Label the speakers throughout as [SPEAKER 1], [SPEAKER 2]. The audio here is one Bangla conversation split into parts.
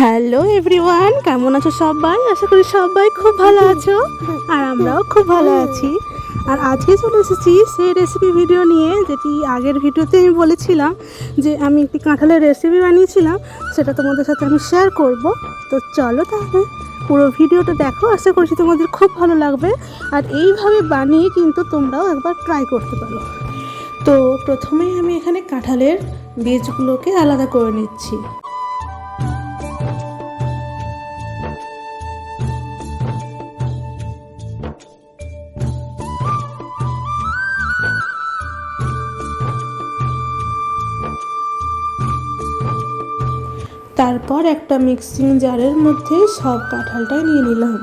[SPEAKER 1] হ্যালো এভরিওয়ান, কেমন আছো সবাই? আশা করি সবাই খুব ভালো আছো, আর আমরাও খুব ভালো আছি। আর আজকে চলে এসেছি সেই রেসিপি ভিডিও নিয়ে, যেটি আগের ভিডিওতে আমি বলেছিলাম যে আমি একটি কাঁঠালের রেসিপি বানিয়েছিলাম, সেটা তোমাদের সাথে আমি শেয়ার করব। তো চলো তাহলে পুরো ভিডিওটা দেখো, আশা করছি তোমাদের খুব ভালো লাগবে। আর এইভাবে বানিয়ে কিন্তু তোমরাও একবার ট্রাই করতে পারো। তো প্রথমেই আমি এখানে কাঁঠালের বীজগুলোকে আলাদা করে নিচ্ছি। তারপর একটা মিক্সিং জারের মধ্যে সব কাঁঠালটাই নিয়ে নিলাম।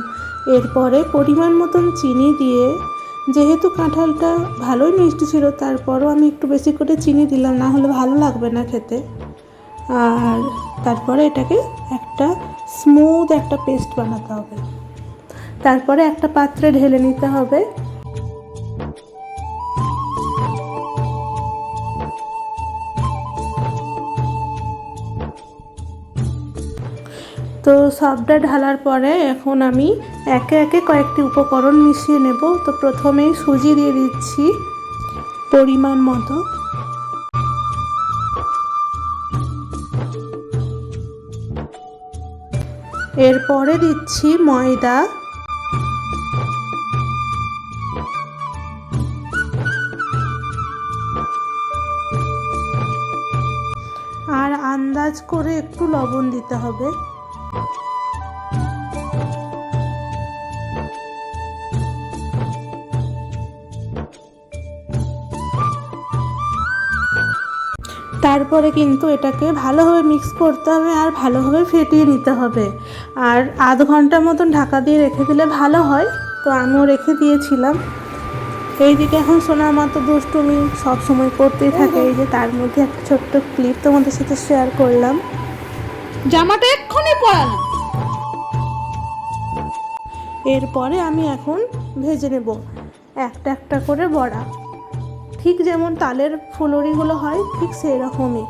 [SPEAKER 1] এরপরে পরিমাণ মতন চিনি দিয়ে, যেহেতু কাঁঠালটা ভালোই মিষ্টি ছিল তারপরও আমি একটু বেশি করে চিনি দিলাম, না হলে ভালো লাগবে না খেতে। আর তারপরে এটাকে একটা স্মুথ একটা পেস্ট বানাতে হবে। তারপরে একটা পাত্রে ঢেলে নিতে হবে। তো সবটা ঢালার পরে এখন আমি একে একে কয়েকটি উপকরণ মিশিয়ে নেব। তো প্রথমেই সুজি দিয়ে দিচ্ছি পরিমাণ মতো। এরপরে দিচ্ছি ময়দা। আর আন্দাজ করে একটু লবণ দিতে হবে। তারপরে কিন্তু এটাকে ভালোভাবে মিক্স করতে হবে আর ভালোভাবে ফেটিয়ে নিতে হবে। আর আধ ঘন্টার মতন ঢাকা দিয়ে রেখে দিলে ভালো হয়। তো আমিও রেখে দিয়েছিলাম। এইদিকে এখন সোনার মতো দুষ্টুমি সব সময় করতেই থাকে। এই যে তার মধ্যে একটা ছোট্ট ক্লিপ তোমাদের সাথে শেয়ার করলাম।
[SPEAKER 2] জামাটা এক্ষুনি পরালাম।
[SPEAKER 1] এরপরে আমি এখন ভেজে নেব একটা একটা করে বড়া, ঠিক যেমন তালের ফুলুরিগুলো হয় ঠিক সেই রকমই।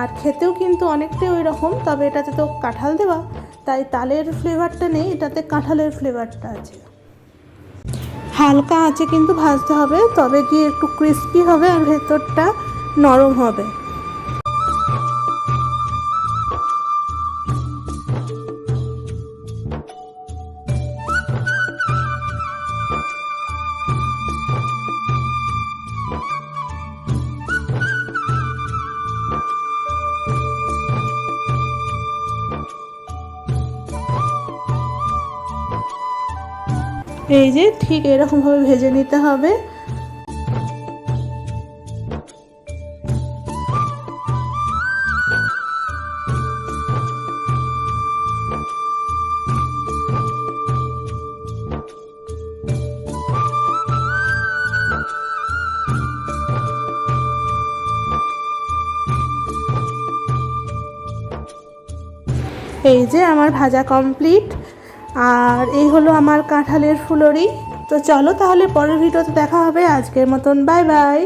[SPEAKER 1] আর খেতেও কিন্তু অনেকটাই ওই রকম, তবে এটাতে তো কাঁঠাল দেওয়া, তাই তালের ফ্লেভারটা নেই, এটাতে কাঁঠালের ফ্লেভারটা আছে। হালকা আঁচে কিন্তু ভাজতে হবে, তবে গিয়ে একটু ক্রিস্পি হবে আর ভেতরটা নরম হবে। এই যে ঠিক এরকমভাবে ভেজে নিতে হবে। এই যে আমার ভাজা কমপ্লিট। আর এই হলো আমার কাঁঠালের ফুলুরি। তো চলো তাহলে পরের ভিডিওতে দেখা হবে। আজকের মতন বাই বাই।